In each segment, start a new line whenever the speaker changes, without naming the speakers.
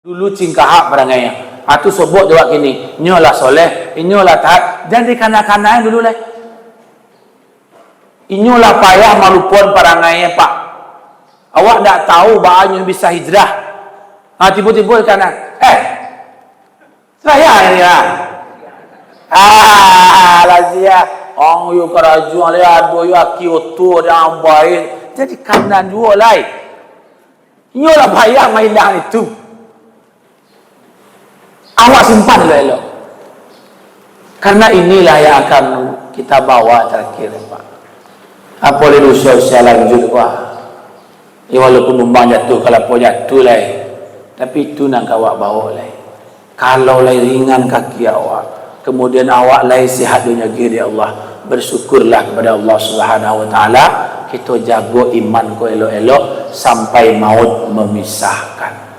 Dulu cingkahak barangnya. Atu sebut jawab gini, nyolah soleh, inyolah taat. Jangan dikanak-kanak dulu lah. Inyolah payah malupun barangnya pak. Awak tak tahu bahanya bisa hijrah. Tiba-tiba kanan. Saya ini lah. Lazia. Orang yu kerajuan lihat dua yu aki otu dan baik. Jadi kanan dua lai. Inyolah payah mainan itu. Awak simpan elok-elok. Karena inilah yang akan kita bawa terakhir, Pak. Apa boleh usaha lanjut, Pak. Ya walaupun numbang jatuh, kalau pun jatuh lah. Tapi itu nak awak bawa lah. Kalau lah ringan kaki awak, kemudian awak lah sihat dunia kiri Allah, bersyukurlah kepada Allah Subhanahu Wa Taala. Kita jaga iman ko elok-elok sampai maut memisahkan.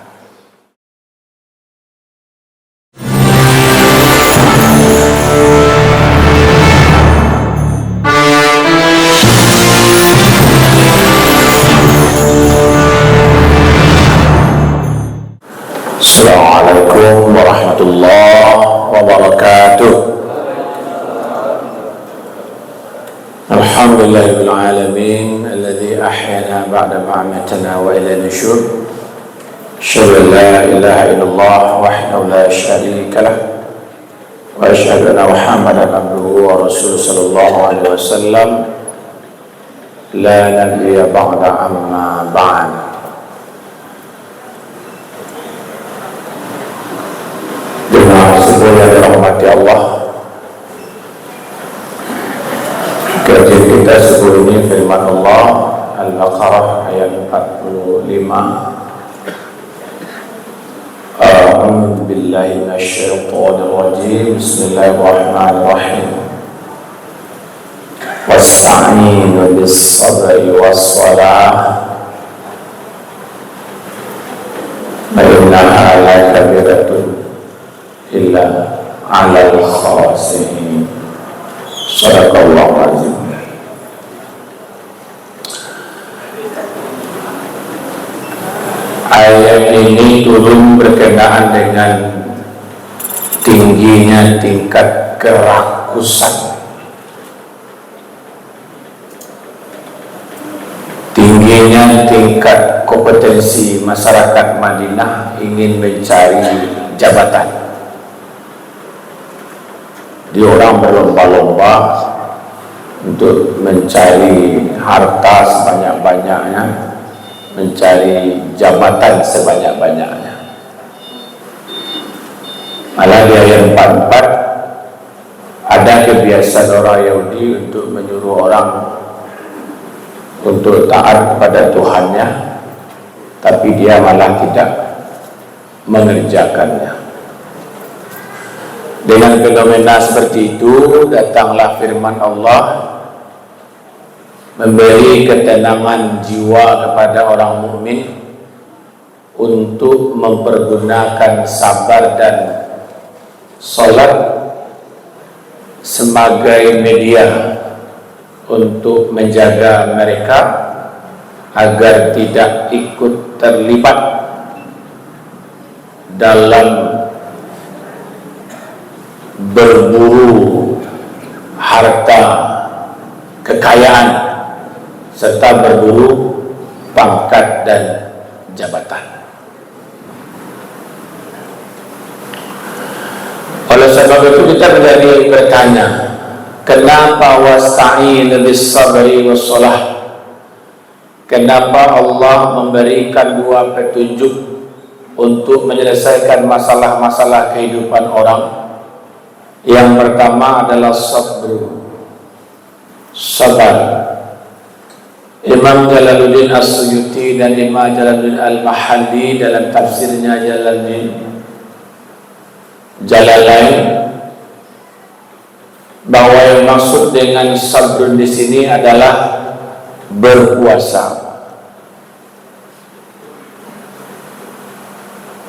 Assalamualaikum warahmatullahi wabarakatuh. Alhamdulillahil alamin alladzi ahyana ba'da ma amatana wa ilayhi nusyur. Asyhadu an la ilaha illallah wahdahu la syarika lah wa asyhadu anna Muhammadan abduhu wa rasuluhu sallallahu alaihi wasallam. La nabiyya ba'da amma ba'd. Semoga dirahmati Allah. Kajian kita sebelum ini firman Allah Al-Baqarah ayat 45. A'udzu billahi minasyaitonir rajim. Bismillahirrahmanirrahim. Wasta'inu bis-sabri was-salah. Innaha lakabiratun illa 'alal khasirin. Shadaqallahu azim. Ayat ini turun berkenaan dengan tingginya tingkat kerakusan, tingginya tingkat kompetensi masyarakat Madinah ingin mencari jabatan. Dia orang berlomba-lomba untuk mencari harta sebanyak-banyaknya, mencari jabatan sebanyak-banyaknya. Malah di ayat 44 ada kebiasaan orang Yahudi untuk menyuruh orang untuk taat kepada Tuhannya, tapi dia malah tidak mengerjakannya. Dengan fenomena seperti itu, datanglah firman Allah memberi ketenangan jiwa kepada orang mukmin untuk mempergunakan sabar dan salat sebagai media untuk menjaga mereka agar tidak ikut terlibat dalam berburu harta kekayaan serta berburu pangkat dan jabatan. Oleh sebab itu kita menjadi bertanya, kenapa wasta'inu bis-sabri was-salah? Kenapa Allah memberikan dua petunjuk untuk menyelesaikan masalah-masalah kehidupan orang? Yang pertama adalah sabar. Imam Jalaluddin As-Suyuti dan Imam Jalaluddin Al-Mahalli dalam tafsirnya Jalalain bahwa yang maksud dengan sabar di sini adalah berpuasa.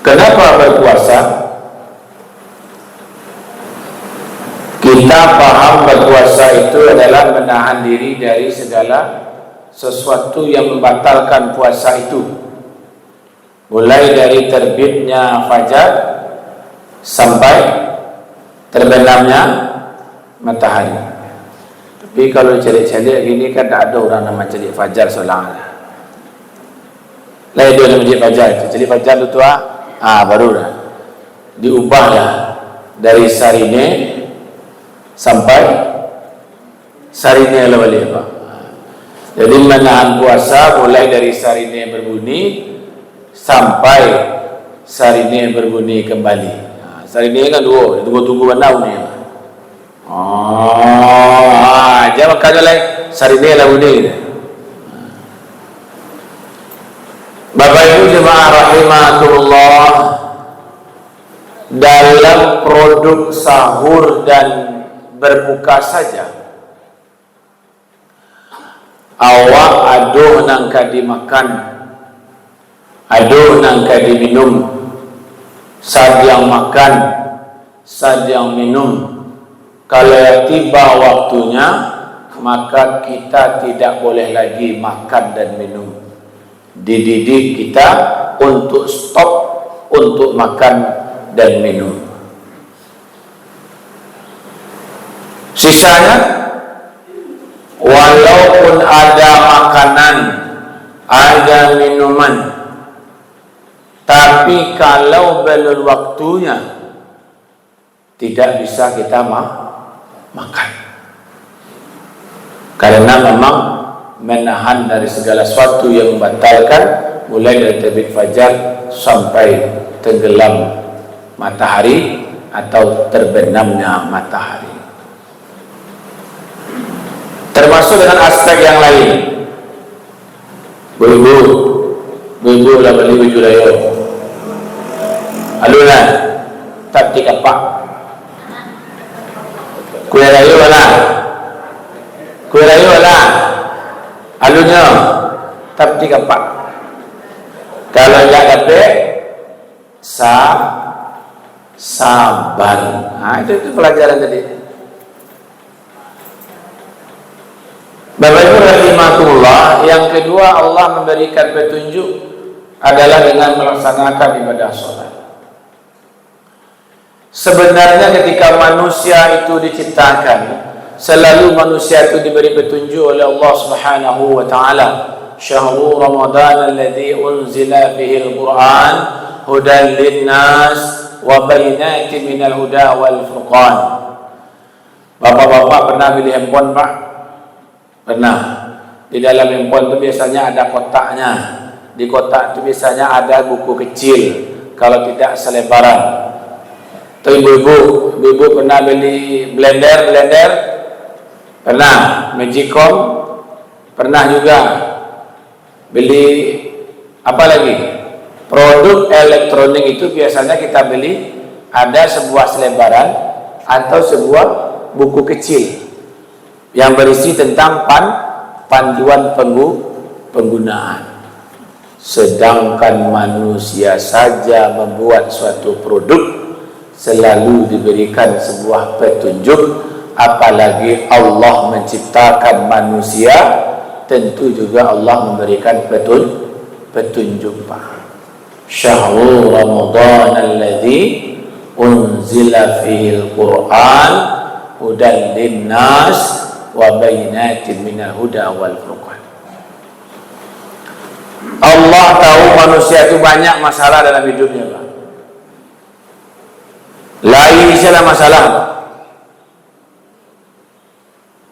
Kenapa berpuasa? Kita paham berpuasa itu adalah menahan diri dari segala sesuatu yang membatalkan puasa itu. mulai dari terbitnya fajar sampai terbenamnya matahari. Tapi kalau celik-celik gini kan tak ada orang nama celik fajar seorang lah. Lain dia nama celik fajar itu. Celik fajar itu baru dah diubah lah dari sarine sampai sarine lah balik apa. Jadi menahan puasa mulai dari sarine berbunyi sampai sarine berbunyi kembali. Sarine kan dua, tunggu-tunggu bandau ni. Jangan makanya lah sarine lah bunyi. Bapak Ibu jemaah rahimakumullah, dalam produk sahur dan berbuka saja awak aduh nangka dimakan, aduh nangka diminum, saat yang makan, saat yang minum. Kalau tiba waktunya, maka kita tidak boleh lagi makan dan minum. Dididik kita untuk stop untuk makan dan minum. Sisanya, walaupun ada makanan, ada minuman, tapi kalau belum waktunya, tidak bisa kita makan. Karena memang menahan dari segala sesuatu yang membatalkan, mulai dari terbit fajar sampai tenggelam matahari atau terbenamnya matahari. Termasuk dengan aspek yang lain. Ibu lah beli baju raya. Alunan tak dikapak. Kuih raya lah. Kuih raya lah. Alunya tak dikapak. Kalau yang dapat sabar. Itu pelajaran tadi. Bapak Ibu rahimahullah, yang kedua Allah memberikan petunjuk adalah dengan melaksanakan ibadah sholat. Sebenarnya ketika manusia itu diciptakan, selalu manusia itu diberi petunjuk oleh Allah Subhanahu wa taala. Syahrul Ramadan alladzi unzila fihi al-Qur'an hudan lin-nas wa bayyinatin minal huda wal furqan. Bapak-bapak pernah beli handphone, Pak? Pernah. Di dalam handphone itu biasanya ada kotaknya. Di kotak itu biasanya ada buku kecil, kalau tidak selebaran. Tuh ibu-ibu pernah beli blender? Pernah. Magicom? Pernah juga. Beli apa lagi? Produk elektronik itu biasanya kita beli ada sebuah selebaran atau sebuah buku kecil yang berisi tentang panduan penggunaan. Sedangkan manusia saja membuat suatu produk selalu diberikan sebuah petunjuk, apalagi Allah menciptakan manusia, tentu juga Allah memberikan petunjuk. Syahrul Ramadan alladzi unzila fihi al-Qur'an hudan lin-nas wa bayyinatin minal huda wal furqan. Allah tahu manusia itu banyak masalah dalam hidupnya, Pak. Lain salah masalah, Pak.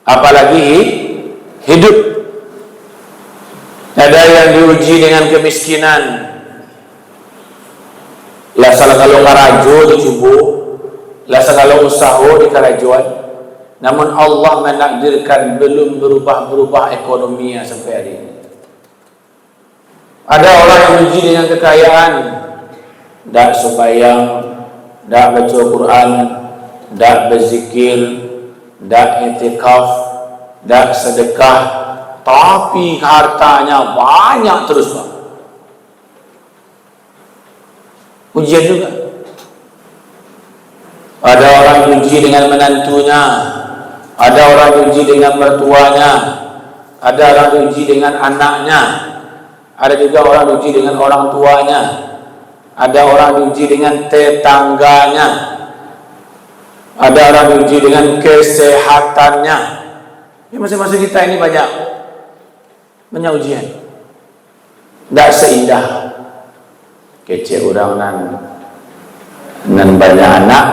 Apalagi hidup. Ada yang diuji dengan kemiskinan. Lah salah kalau karajo dicubu, lah kalau usaha di karajuan. Namun Allah menakdirkan belum berubah ekonominya sampai hari ini. Ada orang yang diuji dengan kekayaan, tidak sembahyang, tidak baca Quran, tidak berzikir, tidak i'tikaf, tidak sedekah, tapi hartanya banyak terus, Pak. Ujian juga. Ada orang diuji dengan menantunya, ada orang diuji dengan mertuanya, ada orang diuji dengan anaknya, Ada juga orang diuji dengan orang tuanya. Ada orang diuji dengan tetangganya. Ada orang diuji dengan kesehatannya. Ya, masing-masing kita ini banyak ujian. Tidak seindah kece orang nan banyak anak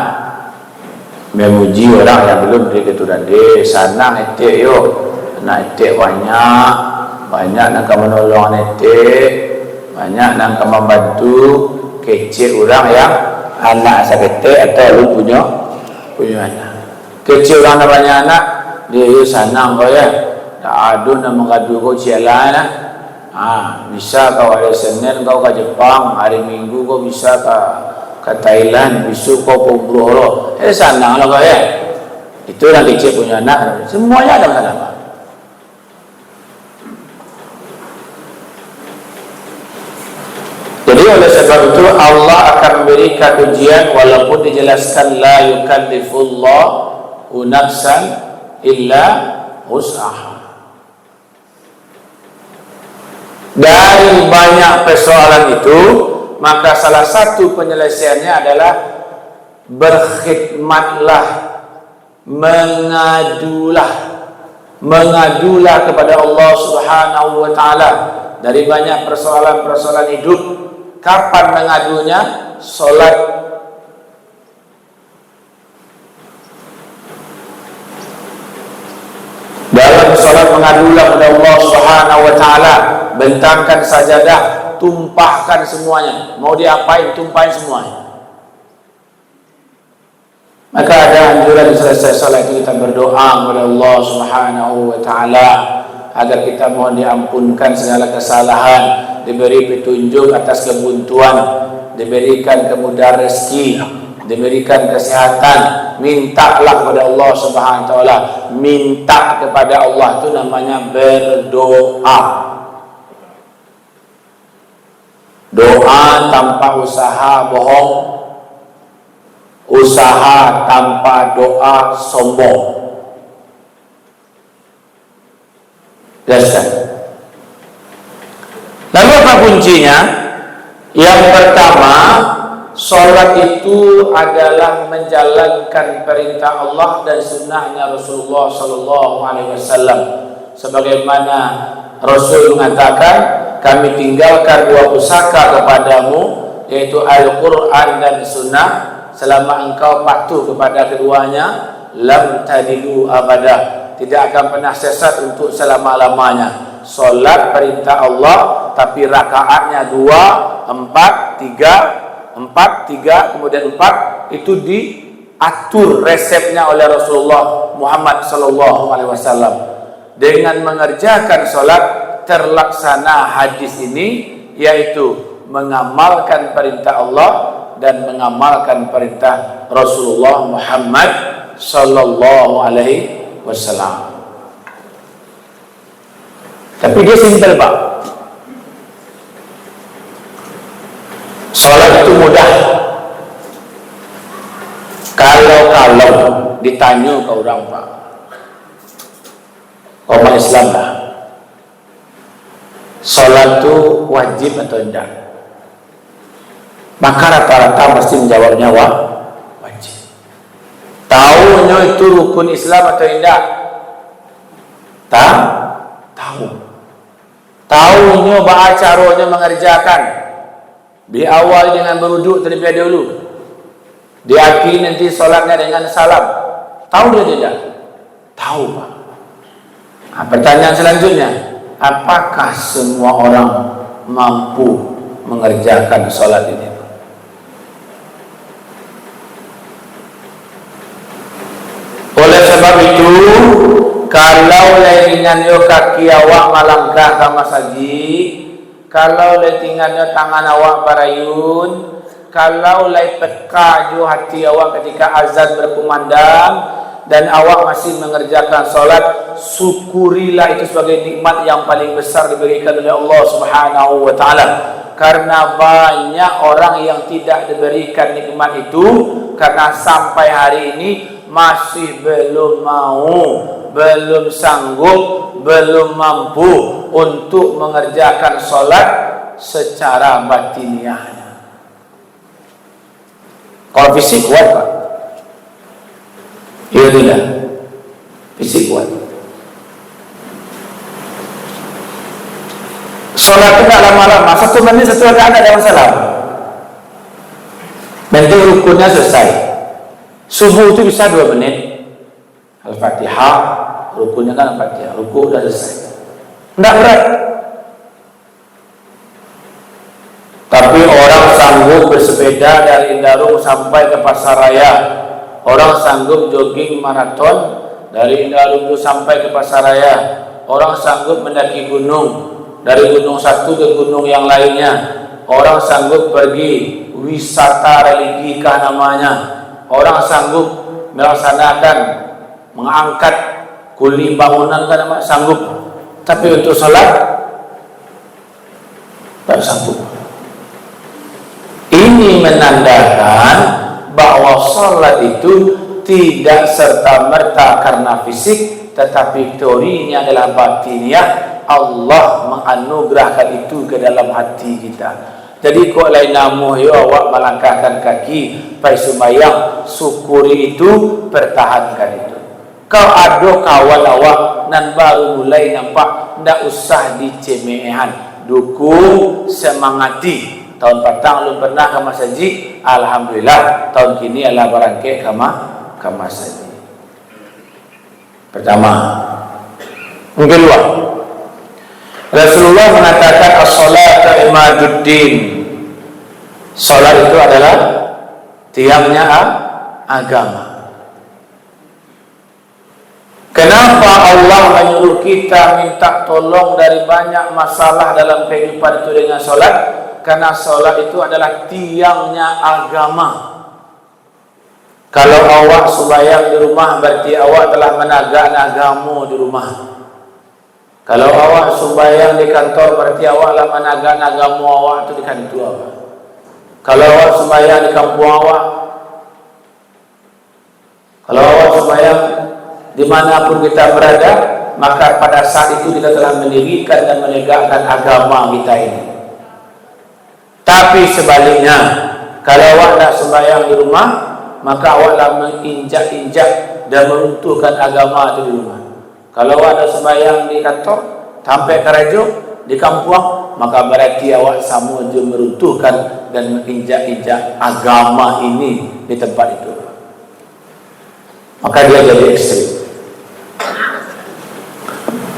memuji orang yang belum beri keturunan. Sana etek yo, anak etek banyak nak menolong etek, banyak nak membantu. Kece orang yang anak sakete atau lu punya anak. Kece orang yang banyak anak, dia senang kau ya. Tak ada nak mengadu kau jalan lah. Bisa kau hari Senin kau ke Jepang, hari Minggu kau bisa ke Thailand, besok kau umroh. Senang lah kau ya. Itu orang kece punya anak. Semuanya ada masalah. Jadi oleh sebab itu Allah akan memberikan ujian walaupun dijelaskan la yukallifullahu nafsan illa wus'aha. Dari banyak persoalan itu, maka salah satu penyelesaiannya adalah berkhidmatlah, mengadulah kepada Allah Subhanahu wa taala dari banyak persoalan-persoalan hidup. Kapan mengadunya? Solat. Dalam solat mengadulah kepada Allah Subhanahu wa taala, bentangkan sajadah, tumpahkan semuanya. Mau diapain, tumpahin semuanya. Maka ada anjuran selesai salat itu kita berdoa kepada Allah Subhanahu wa taala agar kita mohon diampunkan segala kesalahan, diberi petunjuk atas kebuntuan, diberikan kemudahan rezeki, diberikan kesehatan. Mintalah kepada Allah Subhanahu wa taala. Minta kepada Allah itu namanya berdoa. Doa tanpa usaha bohong, usaha tanpa doa sombong. Jelaskan. Lalu apa kuncinya? Yang pertama, sholat itu adalah menjalankan perintah Allah dan sunnahnya Rasulullah Sallallahu Alaihi Wasallam. Sebagaimana Rasul mengatakan, kami tinggalkan dua pusaka kepadamu, yaitu Al-Quran dan Sunnah. Selama engkau patuh kepada keduanya, lam tadilu abadah, tidak akan pernah sesat untuk selama-lamanya. Solat perintah Allah, tapi rakaatnya 2, 4, 3, kemudian 4, itu diatur resepnya oleh Rasulullah Muhammad sallallahu alaihi wasallam. Dengan mengerjakan solat terlaksana hadis ini, yaitu mengamalkan perintah Allah dan mengamalkan perintah Rasulullah Muhammad sallallahu alaihi wasallam. Tapi dia simpel, Pak. Salat itu mudah. Kalau ditanya ke orang, Pak, umat Islam lah, salat itu wajib atau tidak? Maka rata-rata mesti menjawabnya wajib. Tahunya itu rukun Islam atau tidak? Tahu. Tahunya bahasa caranya mengerjakan. Diawali dengan berwuduk terlebih dahulu. Diakhiri nanti solatnya dengan salam. Tahu dia tidak? Tahu, Pak. Pertanyaan selanjutnya, apakah semua orang mampu mengerjakan solat ini? Oleh sebab itu, kalau lengannya kaki awak malangkah kama saji, kalau lengannya tangan awak barayun, kalau lai peka jo hati awak ketika azan berkumandang dan awak masih mengerjakan solat, syukurilah itu sebagai nikmat yang paling besar diberikan oleh Allah Subhanahu wa taala. Karena banyak orang yang tidak diberikan nikmat itu karena sampai hari ini masih belum mau belum sanggup, belum mampu untuk mengerjakan sholat secara batiniahnya. Kalau fisik kuat Pak? Ya tidak, fisik kuat. Sholat tidak lama-lama, 1 menit 1 rakaat ada masalah. Penting rukunnya selesai. Subuh itu bisa 2 menit. Al-Fatihah, rukunnya kan Al-Fatihah, rukun sudah selesai. Tidak berat. Tapi orang sanggup bersepeda dari Indarung sampai ke Pasaraya. Orang sanggup jogging maraton dari Indarung sampai ke Pasaraya. Orang sanggup mendaki gunung dari gunung satu ke gunung yang lainnya. Orang sanggup pergi wisata religi kah namanya. Orang sanggup melaksanakan mengangkat kuli bangunan kan namanya, sanggup. Tapi untuk sholat tak sanggup. Ini menandakan bahwa sholat itu tidak serta-merta karena fisik, tetapi teorinya adalah batiniah. Allah menganugerahkan itu ke dalam hati kita. Jadi kok lain namu yo awak melangkahkan kaki pai sembahyang, syukuri itu, pertahankan itu. Kau ada kawan awak nan baru mulai nampak, ndak usah dicemehan, dukung, semangati. Tahun petang belum pernah ke masjid, alhamdulillah tahun kini adalah barangke ke masjid. Pertama. Yang kedua, Rasulullah mengatakan as-salatu imaduddin. Salat itu adalah tiangnya agama. Kenapa Allah menyuruh kita minta tolong dari banyak masalah dalam kehidupan itu dengan salat? Karena salat itu adalah tiangnya agama. Kalau awak sembahyang di rumah, berarti awak telah menegakkan agama di rumah. Kalau awak sembahyang di kantor, berarti awak telah menegakkan agama awak itu di kantor. Kalau awak sembahyang di kampung awak, kalau awak sembahyang dimanapun kita berada, maka pada saat itu kita telah mendirikan dan menegakkan agama kita ini. Tapi sebaliknya, kalau awak tak sembahyang di rumah, maka awak telah menginjak-injak dan meruntuhkan agama itu di rumah. Kalau awak tak sembahyang di kantor, sampai kerja, di kampung, maka berarti awak sama je meruntuhkan dan menginjak-injak agama ini di tempat itu. Maka dia jadi ekstrim.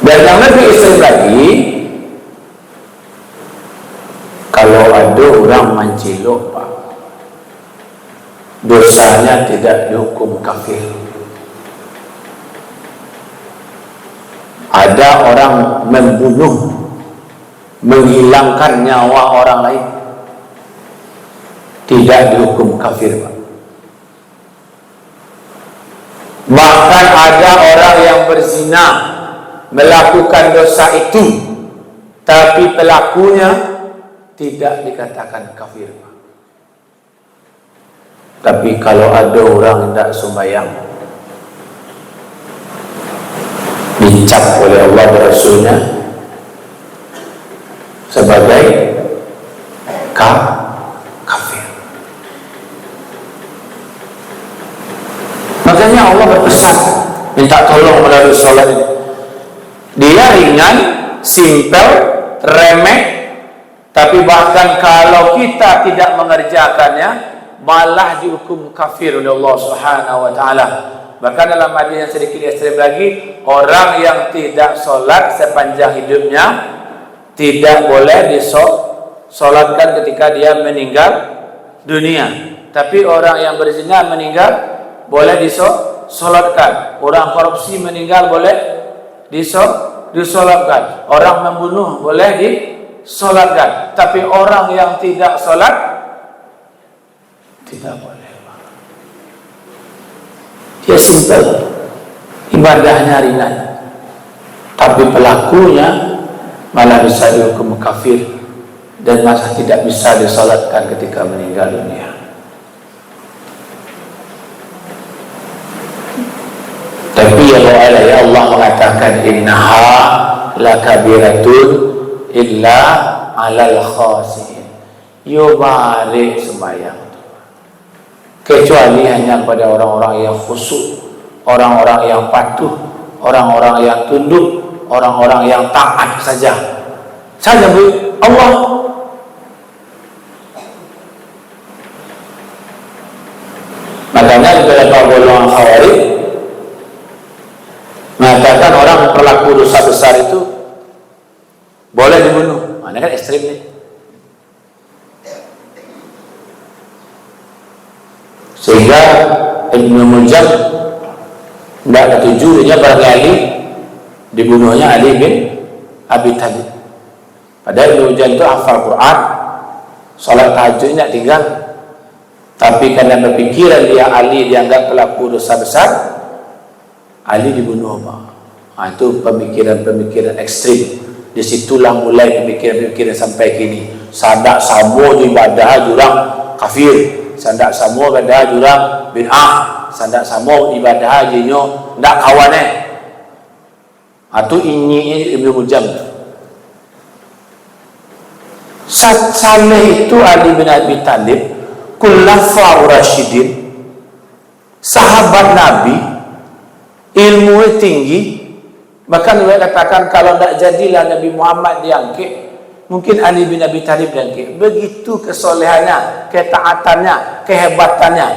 Dan yang lebih ekstrim lagi, kalau ada orang mencilok Pak, dosanya tidak dihukum kafir. Ada orang membunuh, menghilangkan nyawa orang lain, tidak dihukum kafir Pak. Bahkan ada orang yang berzina, melakukan dosa itu, tapi pelakunya tidak dikatakan kafir Pak. Tapi kalau ada orang yang tidak sembahyang, dicap oleh Allah dan Rasulnya sebagai kafir. Makanya Allah berpesan minta tolong melalui sholat ini. Dia ringan, simpel, remeh, tapi bahkan kalau kita tidak mengerjakannya, malah dihukum kafir oleh Allah Subhanahu wa taala. Bahkan dalam hadis yang sedikit ekstrem lagi, orang yang tidak sholat sepanjang hidupnya tidak boleh disolatkan ketika dia meninggal dunia. Tapi orang yang berzina meninggal boleh disolatkan. Orang korupsi meninggal boleh disolatkan. Orang membunuh boleh disolatkan. Tapi orang yang tidak sholat tidak boleh. Dia simpel, ibadahnya ringan, tapi pelakunya malah bisa dihukum kafir dan masa tidak bisa disolatkan ketika meninggal dunia. Tapi Iya Allah, ya Allah mengatakan innaha lakabiratun illa alal khasiin. Yo balik sembahyang kecuali hanya pada orang-orang yang khusyuk, orang-orang yang patuh, orang-orang yang tunduk, orang-orang yang taat saja. Saja bu Allah. Makanya di beberapa golongan Khawarij mengatakan orang berlaku dosa besar itu boleh dibunuh. Ini kan ekstrim nih. Sehingga Ibnu Muljam tidak setuju dia barangkali dibunuhnya Ali bin Abi Thalib. Padahal Ibnu Muljam itu hafal Quran, sholat tahajudnya tinggal, tapi karena berpikiran dia Ali dianggap pelaku dosa besar, Ali dibunuh. Itu pemikiran-pemikiran ekstrim. Disitulah mulai pemikiran-pemikiran sampai kini. Sadak samo ibadah jurang kafir, sandak samo ibadah jurang bid'ah, sandak samo ibadah jinyo ndak kawane. Atau ini Ibnu Muljam. Saleh itu Ali bin Abi Thalib, khulafaur rasyidin, sahabat Nabi, ilmunya tinggi. Bahkan dia katakan kalau tidak jadilah Nabi Muhammad diangkat, mungkin Ali bin Abi Thalib diangkat. Begitu kesolehannya, ketaatannya, kehebatannya.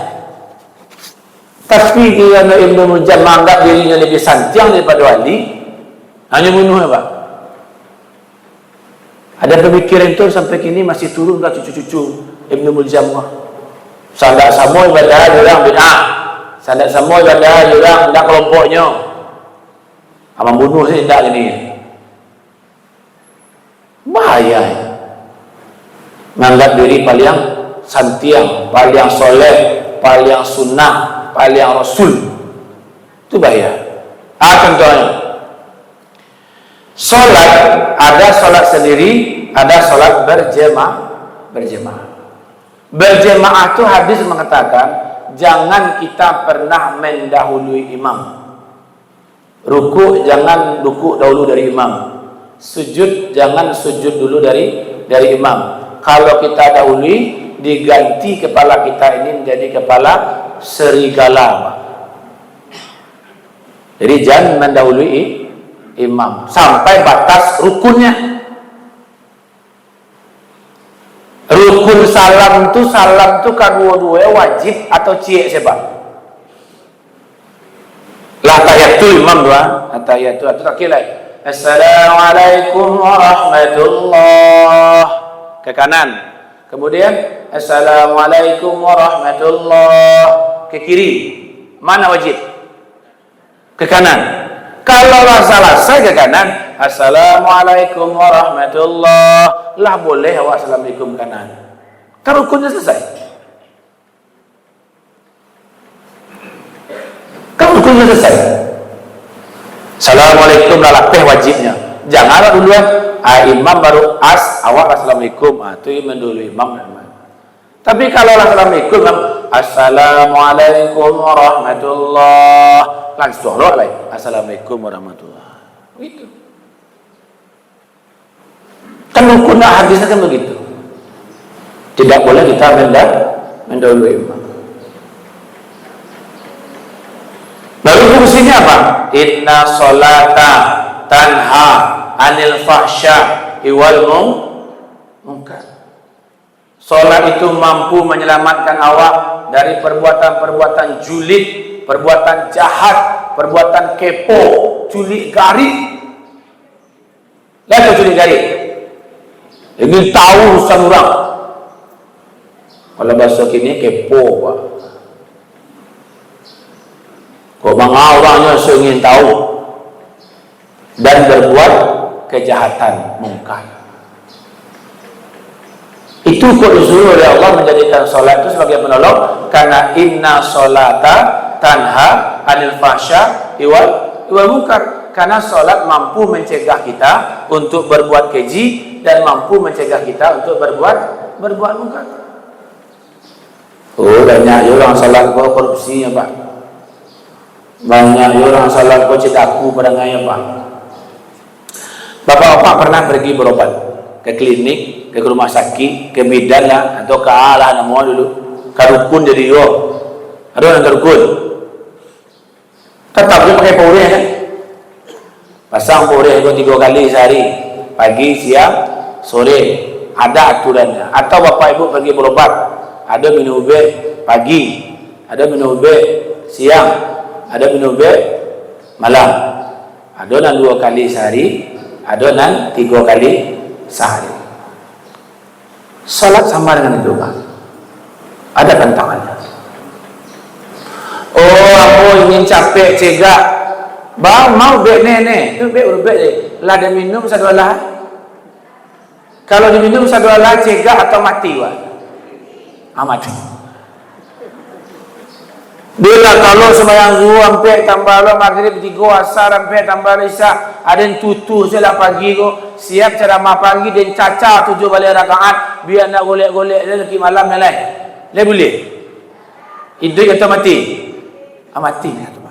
Tapi dia Ibnu Muljam menganggap dirinya lebih santiang daripada Ali, hanya bunuh Pak. Ada pemikiran itu sampai kini masih turun ke cucu-cucu Ibnu Muljam. Sandak sama ibadah orang bid'ah, sandak sama ibadah orang tidak kelompoknya. Abang bunuh saya tidak ini. Bahaya. Menganggap diri paling santiang, paling soleh, paling sunnah, paling rasul. Itu bahaya. Contohnya solat, ada solat sendiri, ada solat berjemaah. Berjemaah itu hadis mengatakan jangan kita pernah mendahului imam. Ruku jangan ruku dahulu dari imam. Sujud jangan sujud dulu dari imam. Kalau kita dahului, diganti kepala kita ini menjadi kepala serigala. Jadi jangan mendahului imam sampai batas rukunnya. Rukun salam itu kan dua wajib atau cie sebab. Lah tahiyatul imam doa, tahiyatul atau tak kira. Assalamualaikum warahmatullah ke kanan. Kemudian Assalamualaikum warahmatullah ke kiri. Mana wajib? Ke kanan. Kalau selesai ke kanan, Assalamualaikum warahmatullah, lah boleh awak Assalamualaikum kanan. Kan rukunnya selesai. Rukunnya selesai. Assalamualaikum lalapeh wajibnya. Janganlah duluan imam baru awak Assalamualaikum. Itu imam dulu imam. Tapi kalau Assalamualaikum, Assalamualaikum warahmatullah, langsung lah Assalamualaikum warahmatullah. Itu. Kan rukunnya hadisnya kan begitu. Tidak boleh kita mendahului imam. Lalu fungsinya apa? Inna sholata tanha anil fahsya wal munkar. Sholat itu mampu menyelamatkan awak dari perbuatan-perbuatan julid, perbuatan jahat, perbuatan kepo, culik garik. Lihat culik garik. Ini tahu urusan orang. Kalau bahasa kini kepo, Pak. Kok bangga orangnya ingin tahu dan berbuat kejahatan mungkar. Itu kok disuruh oleh Allah menjadikan sholat itu sebagai penolong, karena inna sholata tanha anil fahsya wal munkar. Karena sholat mampu mencegah kita untuk berbuat keji dan mampu mencegah kita untuk berbuat munkar. Oh, banyak orang sholat korupsinya Pak. Banyak orang salah kau cerita aku pada ngaya apa. Bapak-bapak pernah pergi berobat ke klinik, ke rumah sakit, ke bidan lah, atau ke alah nama dulu, ke rukun jadi yo. Ada orang ke rukun. Tetap dia pakai pureh kan? Pasang pureh itu 3 kali sehari, pagi, siang, sore. Ada aturannya. Atau bapak ibu pergi berobat, ada minum ubat pagi, ada minum ubat siang, ada minum ubat malam. Ada nan 2 kali sehari, ada nan 3 kali sehari. Salat sama dengan itu kan? Ada tantangannya. Oh, aku ingin capek cegak. Bang mau bek nenek, tu bek urbek je. Lah dia minum satu lah. Kalau diminum satu lah cegak atau mati wah. Mati. Bila kalau sembahyang zuhur sampai tambah lah maghrib 3 asar sampai tambah isya, ada yang tutu saja pagi ko, siap ceramah pagi dan caca 7 balik rakaat, biar nak golek-golek dia lagi malam yang lain. Dia boleh. Hidup atau mati? Mati lah tu.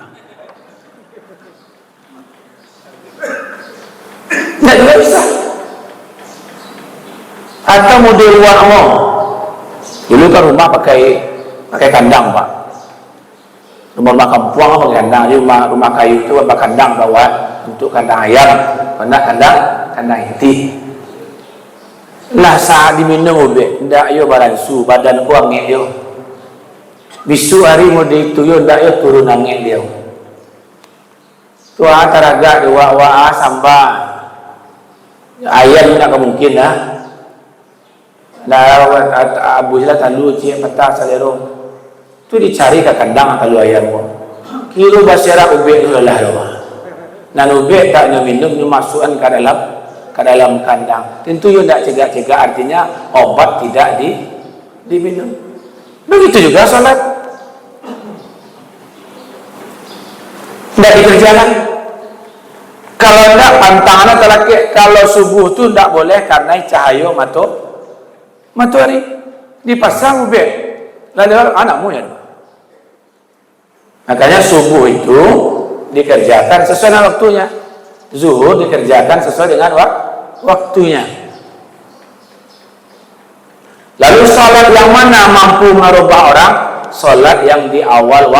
Tak juga bisa. Atau model luar awam. Dulu kan rumah pakai kandang pak. Rumah kampung apa kandang, rumah kayu itu apa kandang bawah untuk kandang ayam, kandang inti. Lah saat diminum ubek, ndak yo baransu, badan ku angek yo. Bisu hari mode itu yo ndak yo turun angek dia. Tua taraga dua sambal. Ayam tak mungkin lah. Lah abu sila talu cie patah salerong. Tu dicari ke kandang talu ayam ko. Kilo basyara ubek tu lah loh. Nan ubek tak minum masukkan ke dalam kandang. Tentu yo tak cegah artinya obat tidak diminum. Begitu juga salat. Tidak dikerjakan. Kalau tidak pantangan kalau subuh tu tidak boleh karena cahaya matahari dipasang ubek lalu anakmu ya. Makanya subuh itu dikerjakan sesuai dengan waktunya, zuhur dikerjakan sesuai dengan waktunya. Lalu salat yang mana mampu merubah orang? Salat yang di awal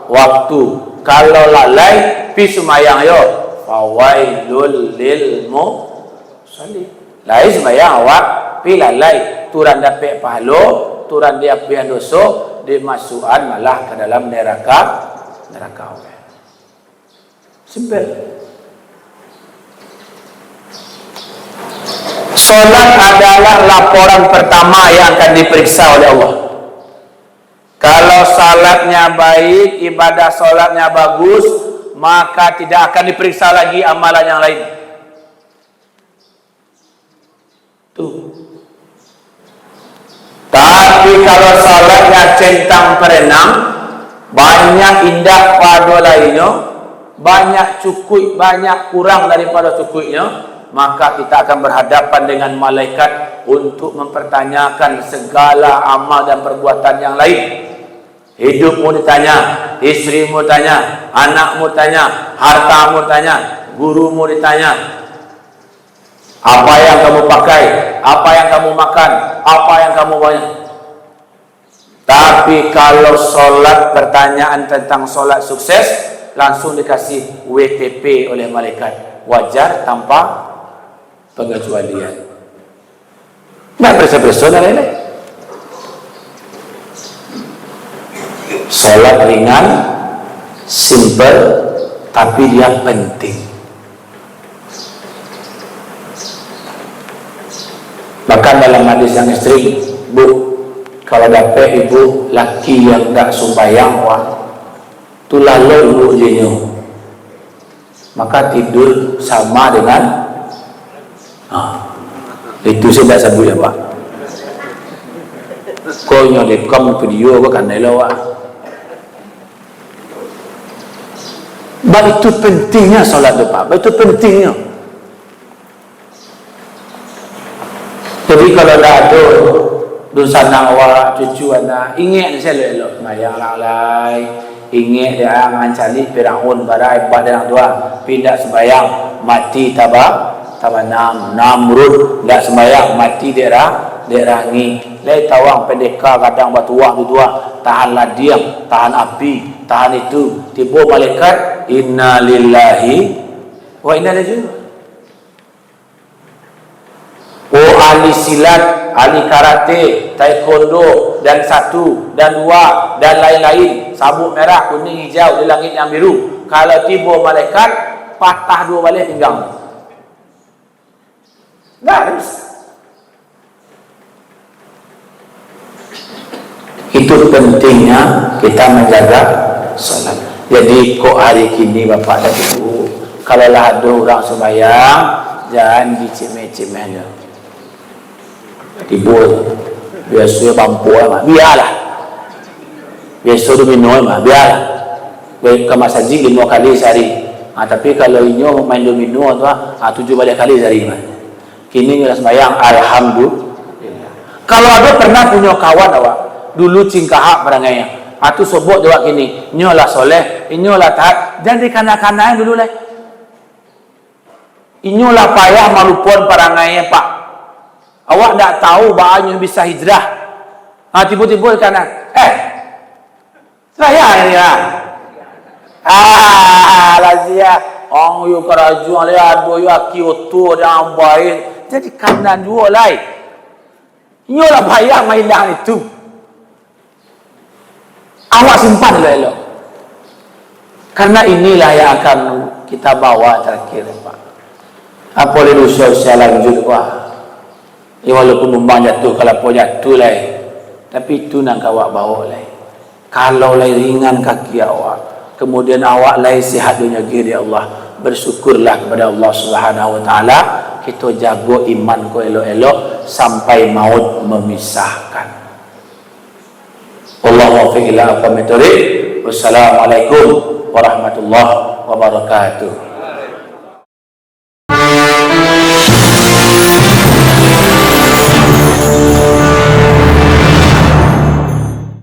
waktu. Kalau lalai pi sumayang yo fawailul lil musalli. Lai sumayang awak pi lalai turan dapat pahala, turan dia pian dosa, dimasukan malah ke dalam neraka. Simple. Salat adalah laporan pertama yang akan diperiksa oleh Allah. Kalau salatnya baik, ibadah salatnya bagus, maka tidak akan diperiksa lagi amalan yang lain. Tuh. Tapi kalau salatnya centang perenang, banyak indah pada lainnya, banyak cukup, banyak kurang daripada cukupnya, maka kita akan berhadapan dengan malaikat untuk mempertanyakan segala amal dan perbuatan yang lain. Hidupmu ditanya, istrimu tanya, anakmu tanya, hartamu tanya, gurumu ditanya. Apa yang kamu pakai, apa yang kamu makan, apa yang kamu banyak. Tapi kalau solat, pertanyaan tentang solat sukses, langsung dikasih WTP oleh malaikat. Wajar tanpa pengecualian. Tidak bersa-bersa dan lain-lain. Solat ringan, simple, tapi dia penting. Bahkan dalam hadis yang ekstrim, Bu, kalau dapat ibu laki yang tak sembahyang, tu lalu ibu jenyo, maka tidur sama dengan itu saya tak sebut ya Pak. Kau nyolip kamu video kau kan nelawa. Itu pentingnya solat tu Pak. Itu pentingnya. Jadi kalau dah ada dosa nak awak cucu anak, ingat saya elok mayang lalai, ingat dia ngancali Firaun barai badan dua pindah sembayang mati tabanam Namrud enggak sembayang mati daerah ngi lai tawang pendekar kadang batuah dua tahanlah diam tahan api tahan itu tiba malaikat inna lillahi wa inna ilaihi ahli silat, ahli karate, taekwondo dan 1 dan 2 dan lain-lain, sabuk merah, kuning, hijau di langit yang biru. Kalau tiba malaikat patah 2 balik pinggang. Enggak harus. Itu pentingnya kita menjaga salat. Jadi kok hari kini Bapak dan Ibu, kalau lah ada orang sembahyang, jangan dicemeh-cemehnya. Tibul biasa mampu lah, biarlah biasa tu minum lah, biarlah ke masjid 5 kali sehari. Tapi kalau inyo main domino tu 7 balik kali sehari kini ngira sembahyang alhamdulillah. Kalau ada pernah punya kawan awak dulu cingkahak barangnya tu sobok jawab kini inyo lah soleh, inyo lah taat, dan di kanak-kanak dulu lah inyo lah payah malupon barangnya pak. Awak tak tahu bahannya bisa hijrah. Tiba-tiba kanan. Saya ini lah. Lazia. Orang yu kerajaan le ado yu akioto dan baik. Jadi kanan dua lain. Nyo lah bayar mainan itu. Awak simpan elok. Karena inilah yang akan kita bawa terakhir, Pak. Apa boleh sosial lanjut, Pak. Ya walaupun numbang jatuh, kalau pun jatuh lah, tapi itu nak awak bawa lah. Kalau lah ringan kaki awak, kemudian awak lah sihat dunia diri Allah, bersyukurlah kepada Allah Subhanahu Wa Taala. Kita jaga iman ko elok-elok sampai maut memisahkan. Allahu a'lam. Wassalamualaikum warahmatullahi wabarakatuh.